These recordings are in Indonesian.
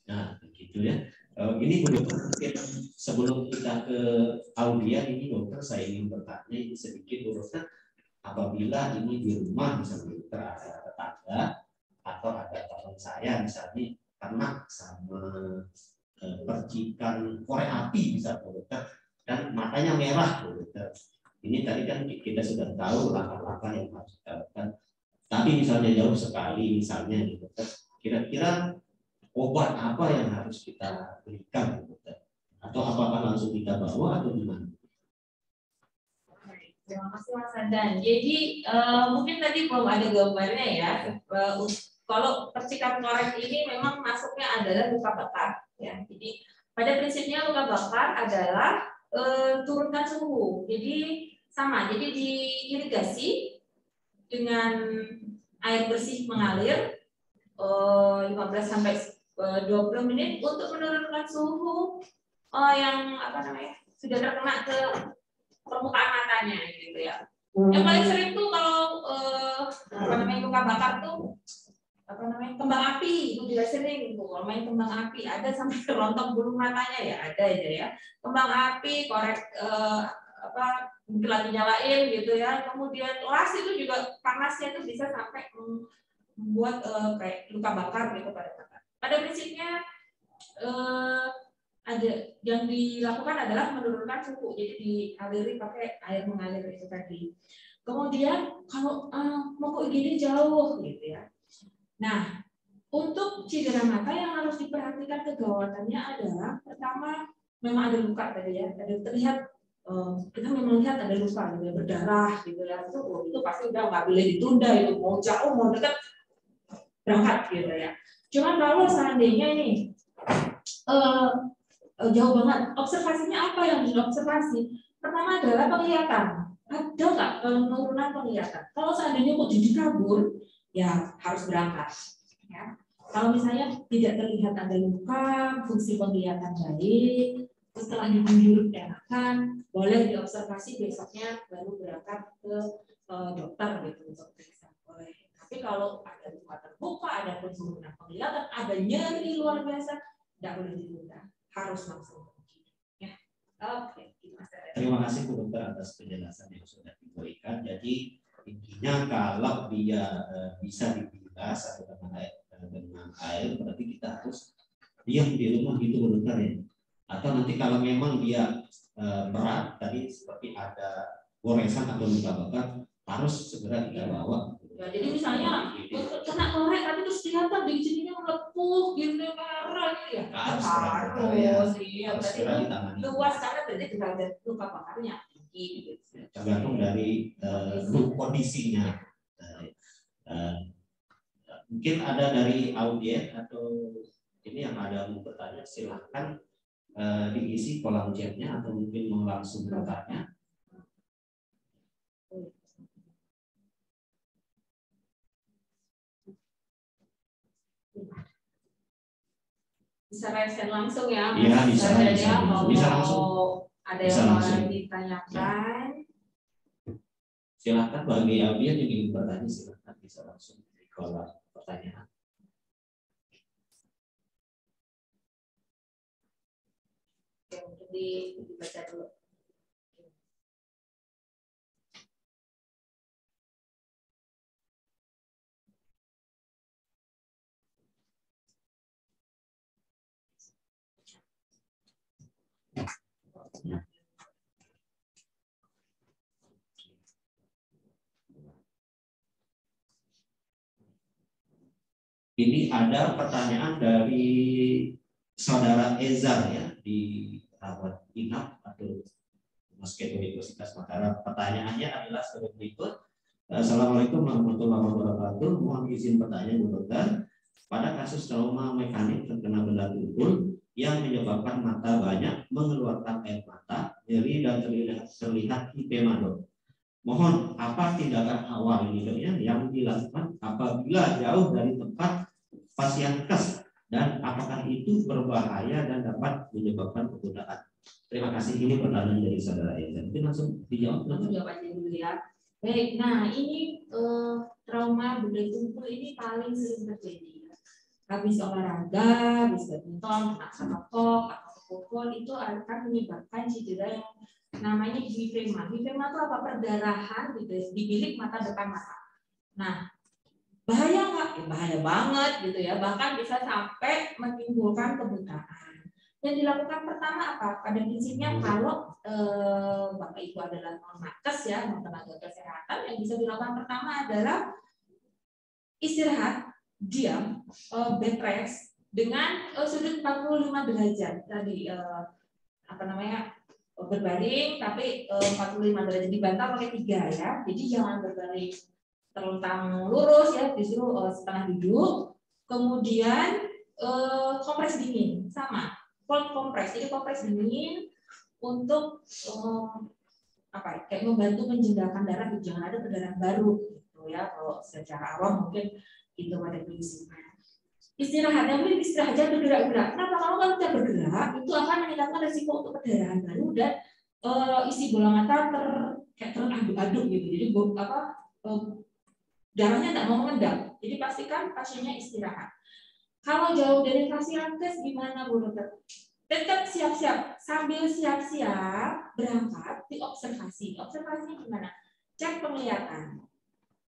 Nah, begitu ya. Ini Bu Dokter, mungkin sebelum kita ke Aulia, ini dokter saya ingin bertanya ini sedikit Bu Dokter, apabila ini di rumah misalnya dokter ada tetangga atau ada teman saya misalnya kena sama percikan korek api misalnya Bu Dokter, dan matanya merah Bu Dokter. Ini tadi kan kita sudah tahu langkah-langkah yang harus kita lakukan. Tapi misalnya jauh sekali misalnya Bu Dokter, kira-kira obat apa yang harus kita berikan, dokter? Atau apakah langsung kita bawa atau gimana? Terima kasih Mas Andan. Jadi mungkin tadi belum ada gambarnya ya. Kalau percikan korek ini memang masuknya adalah luka bakar. Ya. Jadi pada prinsipnya luka bakar adalah turunkan suhu. Jadi sama. Jadi diirigasi dengan air bersih mengalir 15 sampai 20 menit untuk menurunkan suhu yang sudah terkena ke permukaan matanya gitu ya. Yang paling sering tuh kalau luka bakar tuh kembang api, itu juga sering tuh kalau main kembang api ada sampai rontok bulu matanya ya ada aja ya. Kembang api, korek mungkin lagi nyalain gitu ya. Kemudian las itu juga panasnya itu bisa sampai membuat kayak luka bakar gitu pada mata. Pada prinsipnya ada yang dilakukan adalah menurunkan suhu, jadi dialiri pakai air mengalir itu tadi. Kemudian kalau mau ke IGD jauh gitu ya. Nah, untuk cedera mata yang harus diperhatikan kegawatannya adalah pertama memang ada luka tadi ya, ada terlihat kita memang lihat ada luka gitu ya, berdarah gitu ya, itu pasti udah nggak boleh ditunda, itu mau jauh mau dekat berangkat gitu ya. Cuman kalau seandainya ini jauh banget, observasinya apa yang diobservasi? Pertama adalah penglihatan. Ada nggak penurunan penglihatan? Kalau seandainya kok jadi kabur, ya harus berangkat. Ya. Kalau misalnya tidak terlihat ada luka, fungsi penglihatan baik, setelah ditunjuk enakan, boleh diobservasi besoknya baru berangkat ke dokter gitu untuk periksa. Boleh. Tapi kalau ada luka terbuka, ada penurunan penglihatan, ada nyeri luar biasa, tidak boleh ditunda, harus langsung pergi. Ya, oke. Terima kasih Bu Dokter atas penjelasan yang sudah diberikan. Jadi intinya kalau dia bisa dibilas atau dengan air, berarti kita harus diam di rumah gitu Bu Dokter ya. Atau nanti kalau memang dia berat, tadi seperti ada goresan atau luka bakar, harus segera kita bawa. Ya, jadi misalnya kena korek tapi terus kelihatan di sininya melepuh gitu merah gitu ya. Harus iya berarti luas karena berarti derajat luka bakarnya tinggi gitu. Tergantung dari kondisinya. Mungkin ada dari audiens atau ini yang ada mau bertanya, silahkan diisi kolom chatnya atau mungkin mau langsung bertanya. Bisa raise langsung ya, Mas. Iya, bisa langsung. Ada yang mau ditanyakan. Silakan bagi audiens yang ingin bertanya, silakan bisa langsung di kolom pertanyaan. Oke, mungkin dibaca dulu. Ini ada pertanyaan dari saudara Ezar ya di rawat inap atau Mosketo Universitas Mataram. Pertanyaannya adalah sebagai berikut. Assalamualaikum warahmatullahi wabarakatuh. Mohon izin bertanya Bu Dokter. Pada kasus trauma mekanik terkena benda tumpul yang menyebabkan mata banyak mengeluarkan air mata, nyeri dan terlihat hipemado. Mohon apa tindakan awal ini yang dilakukan apabila jauh dari tempat pasien kes dan apakah itu berbahaya dan dapat menyebabkan penggunaan? Terima kasih. Ini pertanyaan dari saudara Eza. Mungkin langsung dijawab. Jawab aja dulu ya. Baik, nah ini trauma benda tumpul ini paling sering terjadi. habis olahraga, habis badminton, kena shuttlecock atau pukul itu akan menyebabkan cedera yang namanya hemiplegia. Hemiplegia itu apa? Perdarahan di bilik mata depan mata. Nah, bahaya nggak? Ya, bahaya banget gitu ya. Bahkan bisa sampai menimbulkan kebutaan. Yang dilakukan pertama apa? Pada prinsipnya kalau Bapak Ibu adalah non-nakes ya, tenaga kesehatan, yang bisa dilakukan pertama adalah istirahat, diam, bed rest dengan sudut 45 derajat tadi berbaring tapi 45 derajat dibantal pakai 3 ya. Jadi jangan berbaring terlentang lurus ya, justru setengah duduk. Kemudian kompres dingin sama cold compress. Jadi kompres dingin untuk kayak membantu menjendakkan darah, jangan ada perdarahan baru gitu ya. Kalau secara awam mungkin itu pada prinsipnya. Istirahat, yang penting istirahat, jangan bergerak-gerak. Kenapa? Kalau kita bergerak itu akan meningkatkan resiko untuk perdarahan baru dan isi bola mata kayak teraduk-aduk gitu. Jadi darahnya tidak mau mengendap. Jadi pastikan pasiennya istirahat. Kalau jauh dari fasilitas gimana Bu Dokter? Tetap siap-siap, sambil siap-siap berangkat diobservasi. Observasinya gimana? Cek penglihatan,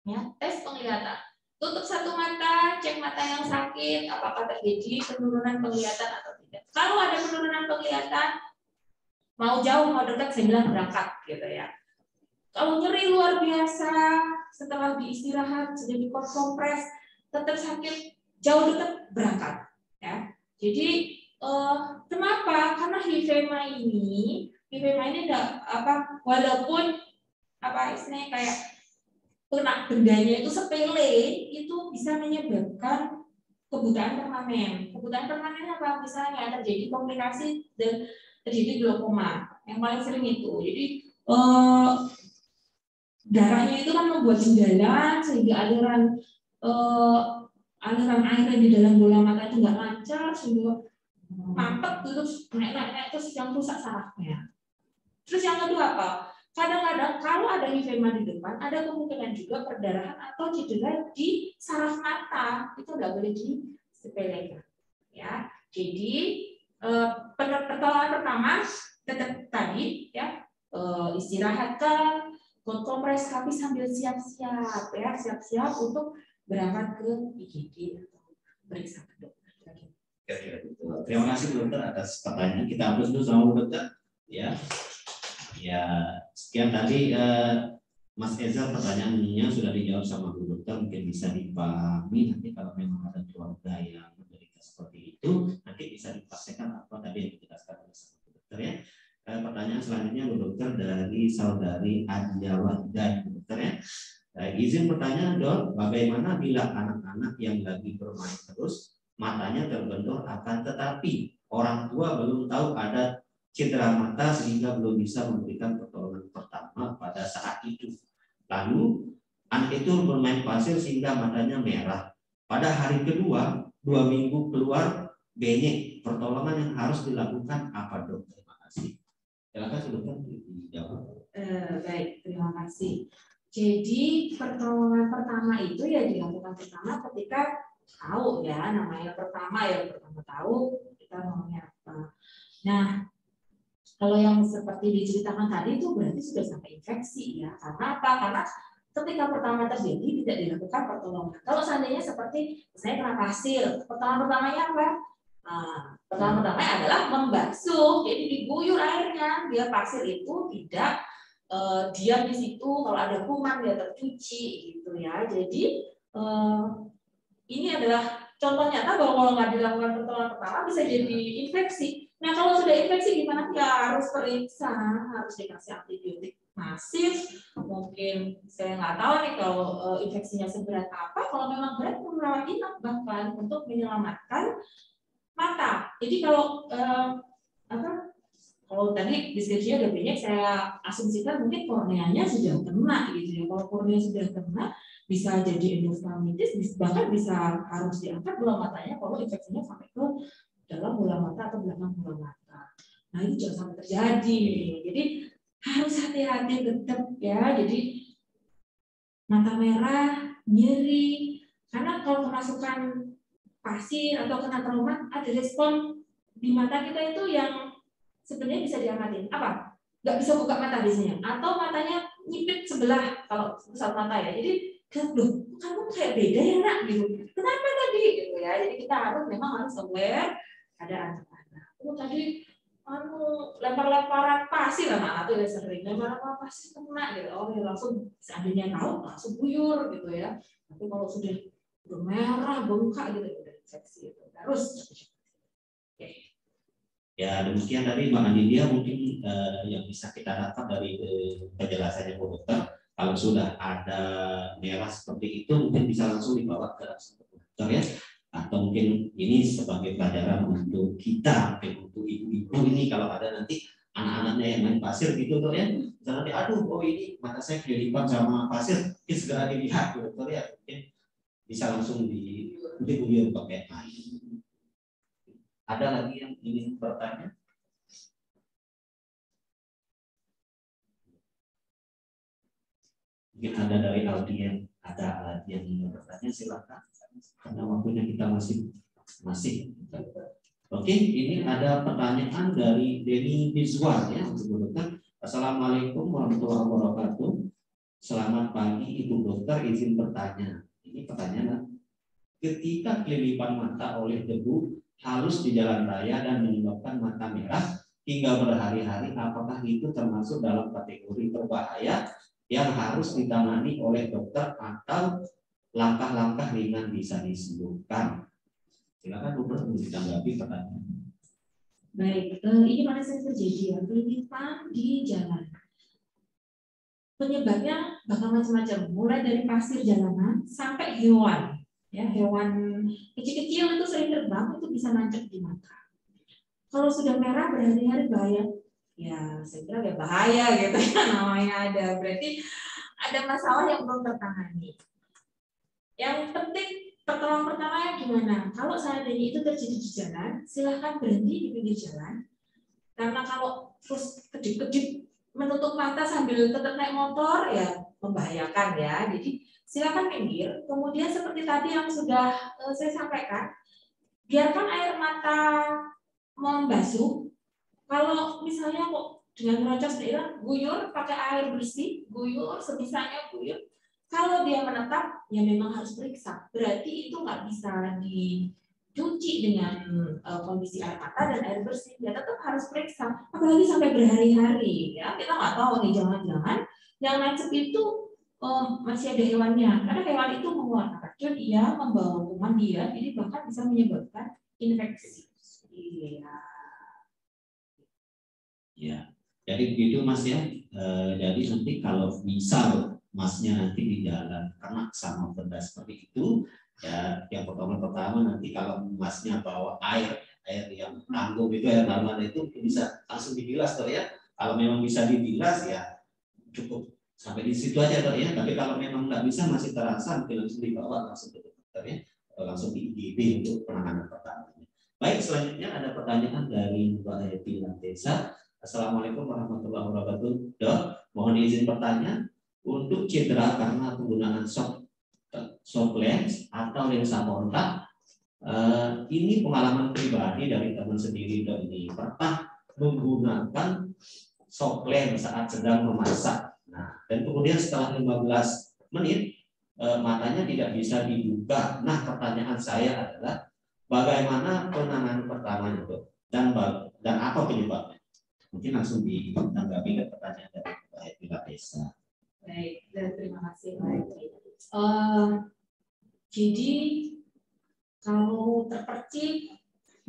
ya, tes penglihatan. Tutup satu mata, cek mata yang sakit, apakah terjadi penurunan penglihatan atau tidak. Kalau ada penurunan penglihatan, mau jauh mau dekat, saya bilang berangkat, gitu ya. Kalau nyeri luar biasa, setelah diistirahat, sudah dikompres, tetap sakit, jauh dekat, berangkat, ya. Jadi kenapa? Karena hemiplegia ini enggak walaupun istilahnya kayak kena bendanya itu sepele, itu bisa menyebabkan kebutaan permanen. Kebutaan permanen apa? Misalnya terjadi komplikasi dan terjadi glaukoma. Yang paling sering itu. Jadi darahnya itu kan membuat jendela sehingga aliran air di dalam bola mata itu nggak lancar sehingga mampet terus naik terus yang rusak sarafnya. Terus yang kedua apa? Kadang-kadang kalau ada hemiplegia di depan, ada kemungkinan juga perdarahan atau cedera di saraf mata. Itu nggak boleh disepelekan. Ya, jadi pertolongan pertama tetap tadi ya, istirahatkan, kompres tapi sambil siap-siap ya, siap-siap untuk berangkat ke IGD atau periksa ke dokter. Terima kasih Bu Dokter atas pertanyaan. Kita hapus dulu sama Bu Dokter. Ya, sekian tadi Mas Eza, pertanyaannya sudah dijawab sama Bu Dokter. Mungkin bisa dipahami nanti kalau memang ada keluarga yang menderita seperti itu, nanti bisa dipraktekkan apa tadi yang dijelaskan oleh Bu Dokter ya. Pertanyaan selanjutnya Bu Dokter dari saudari Adiawa dan Bu Dokter ya. Izin pertanyaan Dok, bagaimana bila anak-anak yang lagi bermain terus matanya terbentur akan tetapi orang tua belum tahu ada cedera mata sehingga belum bisa memberikan pertolongan pertama pada saat itu. Lalu anak itu bermain pasir sehingga matanya merah. Pada hari kedua, 2 minggu keluar benyek. Pertolongan yang harus dilakukan apa Dok? Terima kasih. Silakan Dokter dijawab. Baik, terima kasih. Jadi pertolongan pertama itu ya dilakukan pertama ketika tahu ya, namanya pertama tahu kita maunya apa. Nah, kalau yang seperti diceritakan tadi itu berarti sudah sampai infeksi ya. Karena apa? Karena ketika pertama terjadi tidak dilakukan pertolongan. Kalau seandainya seperti saya kena pasir, pertolongan pertamanya apa? Pertolongan pertamanya adalah membasuh, jadi diguyur airnya biar pasir itu tidak diam di situ. Kalau ada kuman dia tercuci gitu ya. Jadi ini adalah contoh nyata bahwa kalau nggak dilakukan pertolongan pertama bisa jadi infeksi. Nah kalau sudah infeksi gimana? Ya harus periksa, harus dikasih antibiotik masif. Mungkin saya nggak tahu nih kalau infeksinya seberat apa. Kalau memang berat perlu rawat inap bahkan untuk menyelamatkan mata. Jadi kalau kalau tadi deskripsinya udah banyak, saya asumsikan mungkin korneanya sudah kena gitu ya. Kalau kornea sudah kena bisa jadi endoftalmitis, bahkan bisa harus diangkat bola matanya kalau infeksinya sampai ke dalam bola mata atau belakang bola mata. Nah itu jangan sampai terjadi. Jadi harus hati-hati tetap ya. Jadi mata merah, nyeri, karena kalau kemasukan pasir atau kena trauma, ada respon di mata kita itu yang sebenarnya bisa diamatin. Apa? Nggak bisa buka mata biasanya, atau matanya nyipit sebelah kalau pusat mata ya. Jadi, loh, kamu kayak beda ya nak gitu. Kenapa tadi gitu ya? Jadi kita memang harus aware ada anak-anak. Oh tadi lempar-lemparan pasir anak tuh ya sering lempar-lemparan pasir kena gitu. Oh ya langsung seandainya tahu langsung buyur gitu ya. Tapi kalau sudah merah bengkak gitu udah infeksi itu harus. Oke. Ya demikian dari Mbak Anindya mungkin yang bisa kita dapat dari penjelasannya Bu Dokter. Kalau sudah ada merah seperti itu mungkin bisa langsung dibawa ke dokter ya. Atau mungkin ini sebagai pelajaran untuk kita, untuk ibu-ibu ini kalau ada nanti anak-anaknya yang main pasir gitu tuh ya, misalnya nanti aduh oh ini mata saya kelilipan sama pasir, mungkin segera dilihat dokter ya, mungkin bisa langsung diguyur pakai air. Ada lagi yang ingin bertanya? Mungkin ada dari audien, ada yang ingin bertanya silakan. Karena waktunya kita masih. Oke, ini ada pertanyaan dari Denny Bizwar ya untuk dokter. Assalamualaikum warahmatullahi wabarakatuh. Selamat pagi Ibu Dokter, izin bertanya. Ini pertanyaan. Ketika kelilipan mata oleh debu halus di jalan raya dan menyebabkan mata merah hingga berhari-hari, apakah itu termasuk dalam kategori berbahaya yang harus ditangani oleh dokter atau langkah-langkah ringan bisa disembuhkan? Silakan dokter untuk ditanggapi pertanyaan. Baik, ini pada saat terjadi ya kelilipan di jalan. Penyebabnya bakal macam-macam, mulai dari pasir jalanan sampai hewan. Ya, hewan kecil-kecil itu sering terbang itu bisa nancep di mata. Kalau sudah merah berhari-hari bahaya. Ya, saya kira ya bahaya gitu ya namanya ada. Berarti ada masalah yang belum tertangani. Yang penting pertolongan pertamanya gimana? Kalau seandainya itu terjadi di jalan, silahkan berhenti di pinggir jalan. Karena kalau terus kedip-kedip menutup mata sambil tetap naik motor ya membahayakan ya. Jadi silakan minggir. Kemudian seperti tadi yang sudah saya sampaikan, biarkan air mata membasuh. Kalau misalnya kok dengan merocos daerah, guyur pakai air bersih, guyur sebisanya guyur. Kalau dia menetap, ya memang harus periksa. Berarti itu nggak bisa dicuci dengan kondisi air mata dan air bersih. Ya tetap harus periksa. Apalagi sampai berhari-hari. Ya kita nggak tahu nih jangan-jangan yang nancep itu masih ada hewannya. Karena hewan itu mengeluarkan racun, ia membawa kuman dia, jadi bahkan bisa menyebabkan infeksi. Iya. Ya, jadi begitu Mas ya. Jadi nanti kalau misal Masnya nanti di jalan kena sama benda seperti itu, ya yang pertama nanti kalau Masnya bawa air yang tanggung itu air normal itu bisa langsung dibilas tuh ya. Kalau memang bisa dibilas ya cukup sampai di situ aja tuh ya. Tapi kalau memang nggak bisa masih terasa mungkin langsung dibawa langsung ke dokter ya, langsung di IGD untuk penanganan pertama. Baik, selanjutnya ada pertanyaan dari Mbak Eti Lantesa. Assalamualaikum warahmatullahi wabarakatuh. Dok, mohon izin bertanya, untuk cedera karena penggunaan soft lens atau lensa kontak, ini pengalaman pribadi dari teman sendiri dok ini pernah menggunakan soft lens saat sedang memasak. Nah, dan kemudian setelah 15 menit matanya tidak bisa dibuka. Nah, pertanyaan saya adalah bagaimana penanganan pertamanya dok dan apa penyebabnya? Mungkin langsung ditanggapi ke pertanyaan dari Mbak Eti Desa. Baik, terima kasih Pak. Jadi kalau terpercik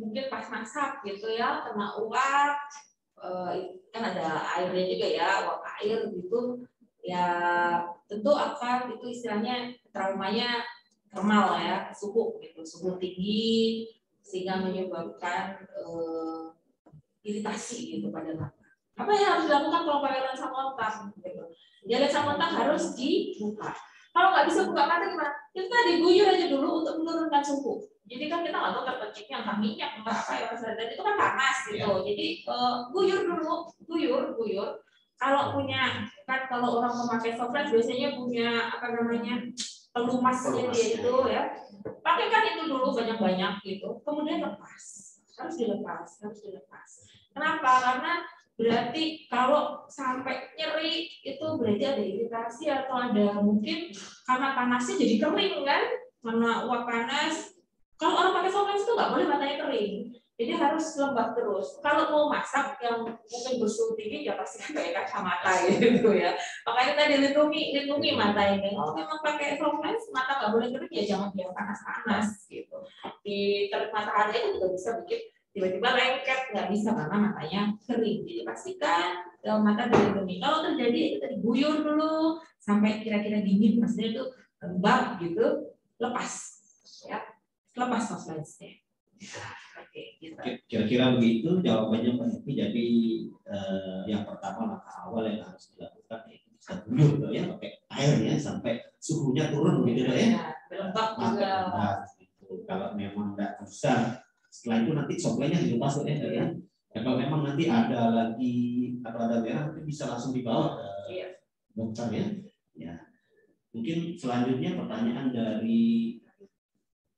mungkin pas masak gitu ya kena uap, kan ada airnya juga ya, uap air gitu, ya tentu akan itu istilahnya traumanya termal ya, suhu gitu, suhu tinggi sehingga menyebabkan iritasi gitu pada mata. Apa yang harus dilakukan kalau pakai lensa kontak? Gitu. Ya lensa kontak harus dibuka. Kalau nggak bisa buka mata gimana? Kita diguyur aja dulu untuk menurunkan suhu. Jadi kan kita nggak tahu terperciknya entah minyak entah apa ya dan itu kan panas gitu. Jadi guyur dulu, guyur. Kalau punya kan kalau orang memakai soft lens biasanya punya apa namanya pelumasnya dia itu ya. Pak Pakaikan itu dulu banyak-banyak gitu, kemudian lepas. Harus dilepas. Kenapa? Karena berarti kalau sampai nyeri itu berarti ada iritasi atau ada mungkin karena panasnya jadi kering kan, karena uap panas. Kalau orang pakai Softlens itu nggak boleh matanya kering, jadi harus lembab terus. Kalau mau masak yang mungkin bersuhu tinggi ya pasti pakai kacamata gitu ya. Makanya tadi lindungi mata ini. Kalau memang pakai Softlens mata nggak boleh kering ya jangan biar panas-panas gitu. Di terik matahari itu juga bisa bikin tiba-tiba lengket, nggak bisa karena matanya kering. Jadi pastikan mata dilindungi. Kalau terjadi itu tadi guyur dulu sampai kira-kira dingin, maksudnya itu lembab gitu, lepas ya, lepas Softlensnya. Oke, gitu. Kira-kira begitu jawabannya Pak Evi. Jadi yang pertama langkah awal yang harus dilakukan itu bisa guyur ya, pakai air ya sampai suhunya turun gitu ya. Lembab juga. Gitu. Kalau memang nggak bisa, setelah itu nanti Softlensnya dilepas ya. Kalau memang nanti ada lagi atau ada merah, nanti bisa langsung dibawa ke dokter ya. Ya. Mungkin selanjutnya pertanyaan dari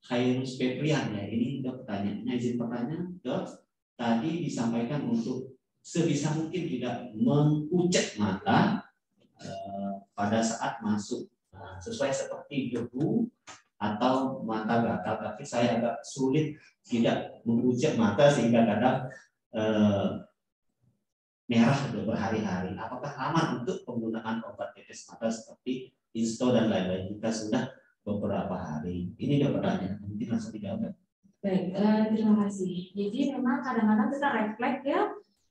Khairus Petrian ya. Ini udah pertanyaannya, izin pertanyaan, Dok. Tadi disampaikan untuk sebisa mungkin tidak mengucek mata pada saat masuk, sesuai seperti debu atau mata gatal, tapi saya agak sulit tidak mengucek mata sehingga kadang merah berhari-hari. Apakah aman untuk penggunaan obat tetes mata seperti Insto dan lain-lain jika sudah beberapa hari? Ini dia pertanyaan, mungkin langsung dijawab. Baik, terima kasih. Jadi memang kadang-kadang kita refleks ya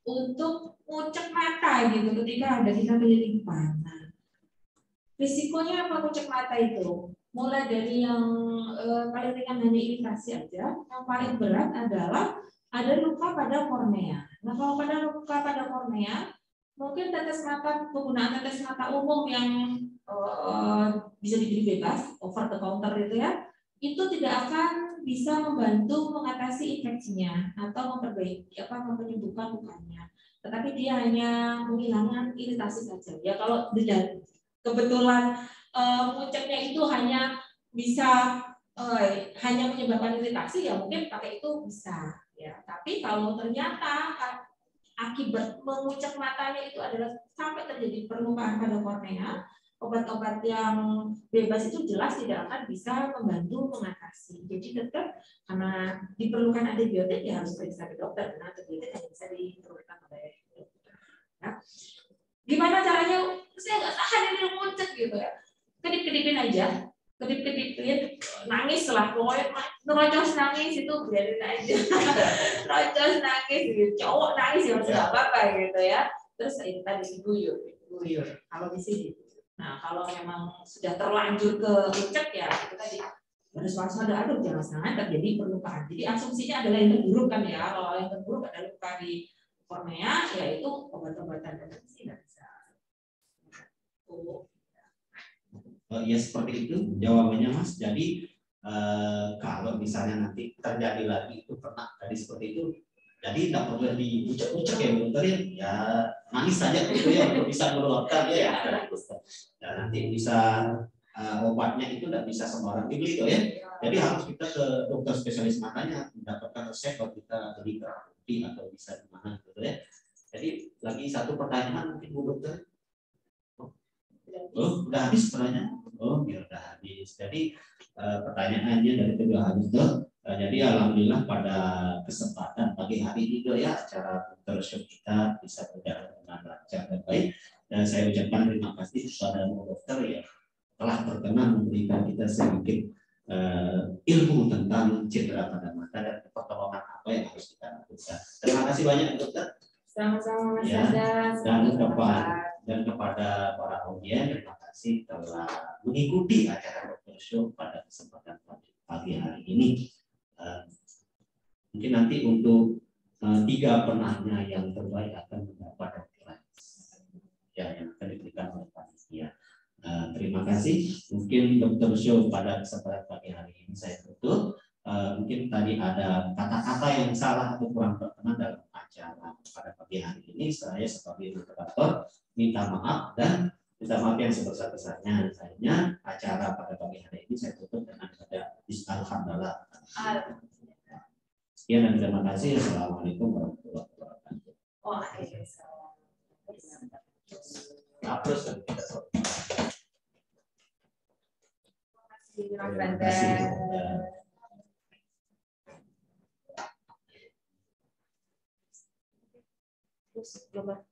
untuk ngucek mata gitu ketika ada kita kelilipan. Nah, risikonya apa ngucek mata itu? Mulai dari yang paling ringan hanya iritasi aja, yang paling berat adalah ada luka pada kornea. Nah, kalau pada luka pada kornea, mungkin tetes mata, penggunaan tetes mata umum yang bisa dibeli bebas, over the counter itu ya, itu tidak akan bisa membantu mengatasi infeksinya atau memperbaiki menyembuhkan lukanya. Tetapi dia hanya menghilangkan iritasi saja. Ya kalau kebetulan nguceknya itu hanya bisa hanya menyebabkan iritasi ya mungkin pakai itu bisa ya. Tapi kalau ternyata akibat mengucek matanya itu adalah sampai terjadi perlukaan pada kornea, obat-obat yang bebas itu jelas tidak akan bisa membantu mengatasi. Jadi tetap karena diperlukan antibiotik ya harus periksa ke dokter karena antibiotik hanya bisa diperlukan oleh dokter. Ya. Gimana caranya? Saya nggak tahan ini ngucek gitu ya. Kedip-kedipin aja, kedip-kedipin, nangis lah, pokoknya nerocos nangis itu biarin aja, nerocos nangis, gitu. Cowok nangis ya masih nggak apa-apa gitu ya. Terus itu tadi diguyur, kalau di sini. Nah kalau memang sudah terlanjur ke ucek ya itu tadi harus waspada, aduh jangan sampai terjadi perlukaan. Jadi asumsinya adalah yang terburuk kan ya. Kalau yang terburuk adalah luka di kornea, yaitu obat-obatan deteksi nggak bisa. Ya seperti itu jawabannya Mas. Jadi kalau misalnya nanti terjadi lagi itu pernah tadi seperti itu, jadi tidak perlu diucek-ucek ya dokter ya nangis saja gitu ya untuk bisa meluapkan ya. Dan nanti bisa obatnya itu tidak bisa sembarang dibeli ya. Jadi harus kita ke dokter spesialis matanya mendapatkan resep kalau kita beli ke apotek atau bisa di mana gitu ya. Jadi lagi satu pertanyaan mungkin Bu Dokter. Oh, udah habis pertanyaan? Oh, ya udah habis. Jadi pertanyaannya dari kedua habis tuh. Jadi alhamdulillah pada kesempatan pagi hari ini tuh ya acara Dokter Show kita bisa berjalan dengan lancar dan baik. Dan saya ucapkan terima kasih kepada Bu Dokter ya telah berkenan memberikan kita sedikit ilmu tentang cedera pada mata dan pertolongan apa yang harus kita lakukan. Terima kasih banyak Dokter. Sama-sama Mas ya, dan kepada para audiens terima kasih telah mengikuti acara Dokter Show pada kesempatan pagi hari ini. Mungkin nanti untuk 3 penanya yang terbaik akan mendapat prize ya yang akan diberikan oleh panitia. Terima kasih. Mungkin Dokter Show pada kesempatan pagi hari ini saya tutup. Mungkin tadi ada kata-kata yang salah atau kurang berkenan dalam acara pada pagi hari ini. Saya sebagai moderator minta maaf dan minta maaf yang sebesar-besarnya. Akhirnya acara pada pagi hari ini saya tutup dengan Alhamdulillah. Sekian dan terima kasih. Assalamualaikum warahmatullahi wabarakatuh. Waalaikumsalam. Terus kan kita Terima kasih. Terus coba.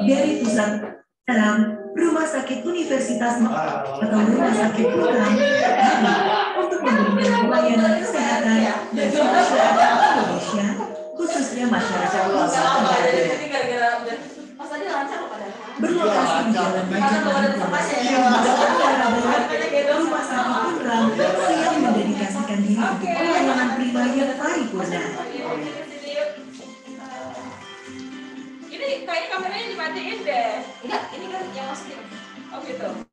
Dari pusat dalam Rumah Sakit Universitas atau Rumah Sakit Putra untuk memberikan pelayanan kesehatan bagi masyarakat Indonesia, khususnya masyarakat Nusa Tenggara Timur. Berlokasi di Jalan Banjarmasin, Rumah Sakit Putra siap mendedikasikan diri untuk pelayanan prima yang paripurna. Ini kayak kameranya dimatiin deh. Enggak, ini kan yang masukin. Oh gitu.